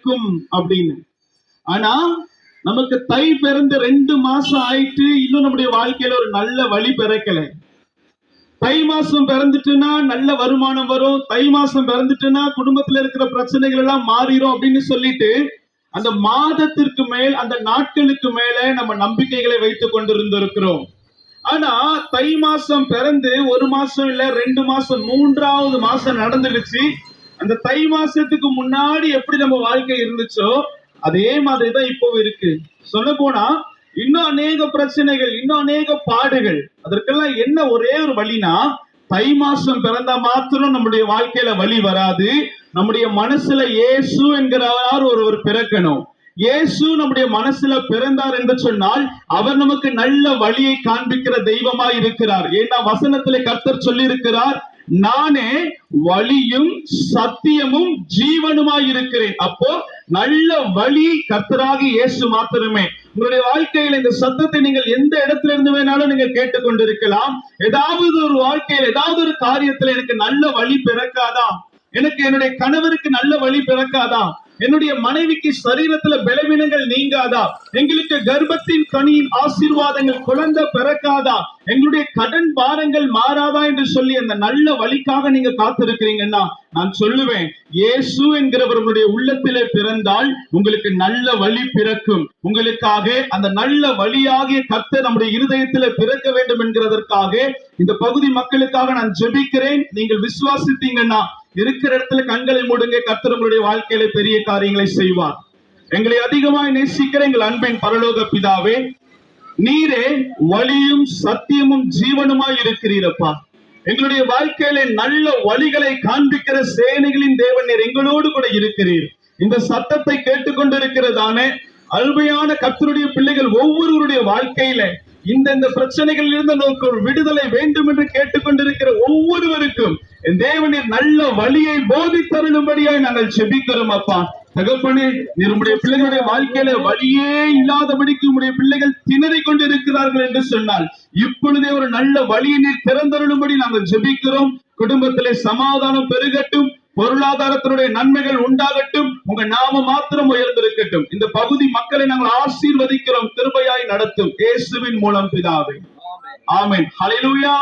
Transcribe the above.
பிறக்கும் அப்படின்னு. ஆனா நமக்கு தை பிறந்து 2 மாசம் ஆயிட்டு இன்னும் நம்முடைய வாழ்க்கையில ஒரு நல்ல வழி பிறக்கல. தை மாசம் பிறந்துட்டுன்னா நல்ல வருமானம் வரும், தை மாசம் பிறந்துட்டுன்னா குடும்பத்துல இருக்கிற பிரச்சனைகள் எல்லாம் மாறிடும் அப்படின்னு சொல்லிட்டு அந்த மாதத்திற்கு மேல் அந்த நாட்களுக்கு மேல நம்ம நம்பிக்கைகளை வைத்துக் கொண்டிருந்திருக்கிறோம். ஆனா தை மாசம் பிறந்து 1 மாசம் இல்ல 2 மாசம் 3வது மாசம் நடந்துடுச்சு. அந்த தை மாசத்துக்கு முன்னாடி எப்படி நம்ம வாழ்க்கை இருந்துச்சோ அதே மாதிரிதான் இப்போ இருக்கு. சொல்ல போனா இன்னும் அநேக பிரச்சனைகள், இன்னும் அநேக பாடுகள். அதற்கெல்லாம் என்ன ஒரே ஒரு வழினா, தை மாசம் பிறந்தா மாத்திரம் நம்முடைய வாழ்க்கையில வழி வராது. நம்முடைய மனசுல இயேசு என்கிறார் ஒருவர் பிறக்கணும். இயேசு நம்முடைய மனசுல பிறந்தார் என்று சொன்னால் அவர் நமக்கு நல்ல வழியை காண்பிக்கிற தெய்வமா இருக்கிறார். ஏன்னா வசனத்திலே கர்த்தர் சொல்லி இருக்கிறார், நானே வழியும் சத்தியமும் ஜீவனுமாய் இருக்கிறேன். அப்போ நல்ல வழி கர்த்தராகி இயேசு மாத்திரமே. உங்களுடைய வாழ்க்கையில் இந்த சத்தத்தை நீங்கள் எந்த இடத்துல இருந்து வேணாலும் நீங்க கேட்டுக்கொண்டிருக்கலாம். ஏதாவது ஒரு வாழ்க்கையில் ஏதாவது ஒரு காரியத்துல எனக்கு நல்ல வழி பிறக்காதா, எனக்கு என்னுடைய கணவருக்கு நல்ல வழி பிறக்காதா, என்னுடைய மனைவிக்கு சரீரத்துல பலவீனங்கள் நீங்காதா, எங்களுக்கு கர்ப்பத்தின் கனியின் ஆசீர்வாதங்கள் குழந்தை பிறக்காதா, எங்களுடைய கடன் பாரங்கள் மாறாதா என்று சொல்லி அந்த நல்ல வழிக்காக நீங்க காத்திருக்கிறீங்கன்னா நான் சொல்லுவேன், இயேசு என்கிறவர்களுடைய உள்ளத்திலே பிறந்தால் உங்களுக்கு நல்ல வழி பிறக்கும். உங்களுக்காக அந்த நல்ல வழியாகிய கர்த்தர் நம்முடைய இருதயத்திலே பிறக்க வேண்டும் என்கிறதற்காக இந்த பகுதி மக்களுக்காக நான் ஜெபிக்கிறேன். நீங்கள் விசுவாசித்தீங்கன்னா இருக்கிற இடத்துல கண்களை மூடுங்க. கர்த்தர் உங்களுடைய வாழ்க்கையில பெரிய காரியங்களை செய்வார். எங்களை அதிகமாய் நேசிக்கிற எங்கள் அன்பின் பரலோக பிதாவே, நீரே வழியும் சத்தியமும் ஜீவனுமாய் இருக்கிறீரப்பா. எங்களுடைய வாழ்க்கையில நல்ல வழிகளை காண்பிக்கிற சேனைகளின் தேவன் நீர் எங்களோடு கூட இருக்கிறீர். இந்த சத்தத்தை கேட்டுக்கொண்டிருக்கிறதான அருமையான கர்த்தருடைய பிள்ளைகள் ஒவ்வொருவருடைய வாழ்க்கையில இந்த பிரச்சனைகளில் இருந்து நமக்கு ஒரு விடுதலை வேண்டும் என்று கேட்டுக்கொண்டிருக்கிற ஒவ்வொருவருக்கும் தேவனின் நல்ல வழியை போதித்தருளும்படியாய் நாங்கள் செபிக்கிறோம் அப்பா. தகப்பனே, நம்முடைய பிள்ளைகளுடைய வாழ்க்கையில வழியே இல்லாதபடிக்கு உங்களுடைய பிள்ளைகள் திணறிக் கொண்டிருக்கிறார்கள் என்று சொன்னால் இப்பொழுதே ஒரு நல்ல வழியை நீர் திறந்தருளும்படி நாங்கள் ஜெபிக்கிறோம். குடும்பத்திலே சமாதானம் பெருகட்டும், பொருளாதாரத்தினுடைய நன்மைகள் உண்டாகட்டும், உங்க நாம மாத்திரம் உயர்ந்திருக்கட்டும். இந்த பகுதி மக்களை நாங்கள் ஆசீர்வதிக்கிறோம், கிருபையாய் நடத்தும் இயேசுவின் மூலம் பிதாவே, ஆமென். ஹல்லேலூயா.